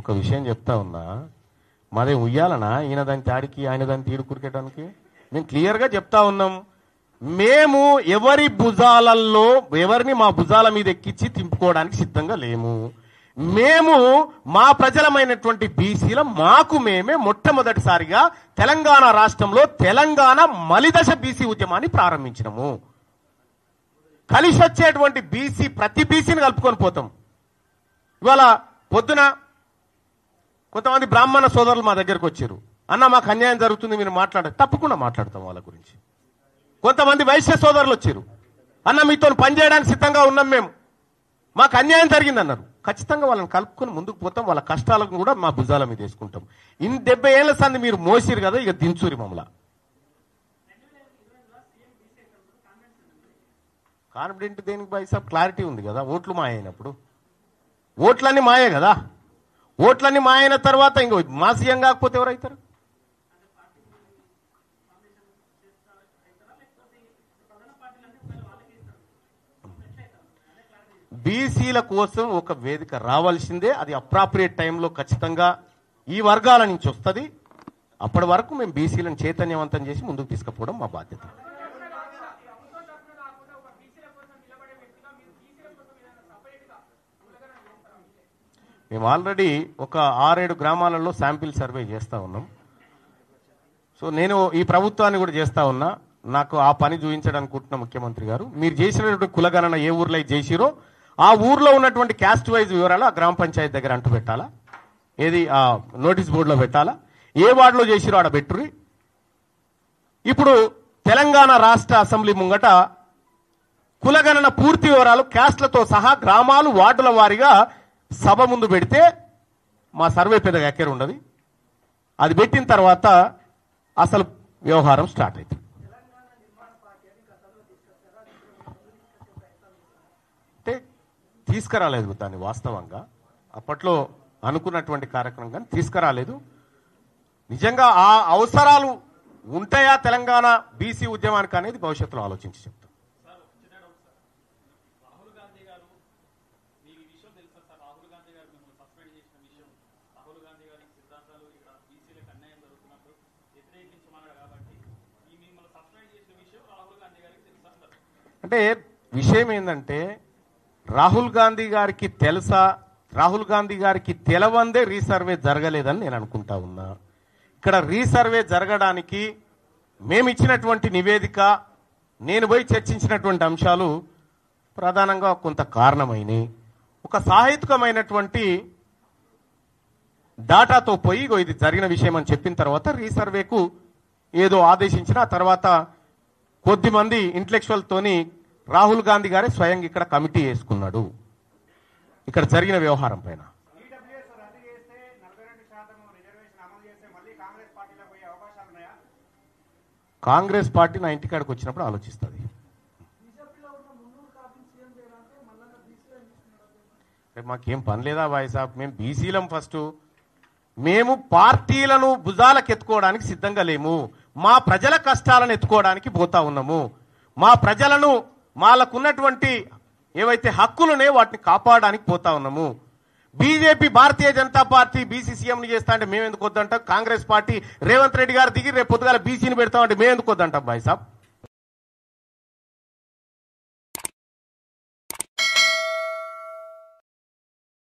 ఒక విషయం చెప్తా ఉన్నా, మాదే ఉయ్యాలనా ఈయన దాని తాడికి ఆయన దాన్ని తీడు కురికేయడానికి? మేము క్లియర్గా చెప్తా ఉన్నాం, మేము ఎవరిని మా భుజాల మీద ఎక్కించి తింపుకోవడానికి సిద్ధంగా లేము. మేము మా ప్రజలమైనటువంటి బీసీల మాకు మేమే మొట్టమొదటిసారిగా తెలంగాణ రాష్ట్రంలో తెలంగాణ మలిదశ బీసీ ఉద్యమాన్ని ప్రారంభించినము. కలిసి వచ్చేటువంటి ప్రతి బీసీని కలుపుకొని పోతాం. ఇవాళ పొద్దున కొంతమంది బ్రాహ్మణ సోదరులు మా దగ్గరకు వచ్చారు, అన్న మాకు అన్యాయం జరుగుతుంది మీరు తప్పకుండా మాట్లాడతాం వాళ్ళ గురించి. కొంతమంది వైశ్య సోదరులు వచ్చారు, అన్న మీతో పనిచేయడానికి సిద్ధంగా ఉన్నాం, మేము మాకు అన్యాయం జరిగిందన్నారు. ఖచ్చితంగా వాళ్ళని కలుపుకొని ముందుకు పోతాం, వాళ్ళ కష్టాలను కూడా మా భుజాల మీద వేసుకుంటాం. 70 ఏళ్ల సంది మీరు మోసిరు కదా, ఇక దించూరి మమ్మల్ని. కాన్ఫిడెంట్ దేనికి బాయ్ సాబ్? క్లారిటీ ఉంది కదా, ఓట్లు మాయ అయినప్పుడు. ఓట్లన్నీ మాయే కదా, ఓట్లన్నీ మాయ అయిన తర్వాత ఇంకో మా సీఎం కాకపోతే ఎవరైతారు? బీసీల కోసం ఒక వేదిక రావాల్సిందే, అది అప్రాప్రియేట్ టైంలో ఖచ్చితంగా ఈ వర్గాల నుంచి వస్తుంది. అప్పటి వరకు మేము బీసీలను చైతన్యవంతం చేసి ముందుకు తీసుకుపోవడం మా బాధ్యత. మేము ఆల్రెడీ ఒక 6-7 గ్రామాలలో శాంపిల్ సర్వే చేస్తూ ఉన్నాం. సో నేను ఈ ప్రభుత్వాన్ని కూడా చేస్తూ ఉన్నా, నాకు ఆ పని చూపించడానికి ముఖ్యమంత్రి గారు, మీరు చేసినటువంటి కులగణన ఏ ఊర్లో చేసిరో ఆ ఊర్లో ఉన్నటువంటి క్యాస్ట్ వైజ్ వివరాలు ఆ గ్రామ పంచాయతీ దగ్గర అంటూ పెట్టాలా, ఏది ఆ నోటీస్ బోర్డులో పెట్టాలా, ఏ వార్డులో చేసిరో ఆడ పెట్టుర్రి. ఇప్పుడు తెలంగాణ రాష్ట్ర అసెంబ్లీ ముంగట కులగణన పూర్తి వివరాలు క్యాస్ట్లతో సహా గ్రామాలు వార్డుల వారీగా సభ ముందు పెడితే మా సర్వే పెద్దగా ఎక్కర ఉండదు. అది పెట్టిన తర్వాత అసలు వ్యవహారం స్టార్ట్ అవుతుంది. అంటే తీసుకురాలేదు దాన్ని, వాస్తవంగా అప్పట్లో అనుకున్నటువంటి కార్యక్రమం కానీ తీసుకురాలేదు. నిజంగా ఆ అవసరాలు ఉంటాయా తెలంగాణ బీసీ ఉద్యమానికి అనేది భవిష్యత్తులో ఆలోచించి చెప్తాం. అంటే విషయం ఏంటంటే రాహుల్ గాంధీ గారికి తెలుసా, రాహుల్ గాంధీ గారికి తెలవందే రీసర్వే జరగలేదని నేను అనుకుంటా ఉన్నా. ఇక్కడ రీసర్వే జరగడానికి మేము ఇచ్చినటువంటి నివేదిక, నేను పోయి చర్చించినటువంటి అంశాలు ప్రధానంగా కొంత కారణమైనవి. ఒక సాహిత్యకమైనటువంటి డాటాతో పోయి ఇది జరిగిన విషయం అని చెప్పిన తర్వాత రీసర్వేకు ఏదో ఆదేశించిన తర్వాత కొద్దిమంది ఇంటలెక్చువల్తోని రాహుల్ గాంధీ గారే స్వయంగా ఇక్కడ కమిటీ వేసుకున్నాడు ఇక్కడ జరిగిన వ్యవహారం పైన. కాంగ్రెస్ పార్టీ నా ఇంటికాడికి వచ్చినప్పుడు ఆలోచిస్తుంది. మాకేం పని లేదా బాయ్ సాబ్, మేము బీసీలం. ఫస్ట్ మేము పార్టీలను భుజాలకు ఎత్తుకోవడానికి సిద్ధంగా లేము, మా ప్రజల కష్టాలను ఎత్తుకోవడానికి పోతా ఉన్నాము. మా ప్రజలను వాళ్ళకున్నటువంటి ఏవైతే హక్కులునే వాటిని కాపాడడానికి పోతా ఉన్నాము. BJP Bharatiya Janata party BC సీఎంని చేస్తా అంటే మేము ఎందుకు వద్దంటాం? కాంగ్రెస్ పార్టీ రేవంత్ రెడ్డి గారు దిగి రేపు పొద్దుగాల బీసీని పెడతామంటే మేము ఎందుకు వద్దంటాం బాయ్ సాబ్?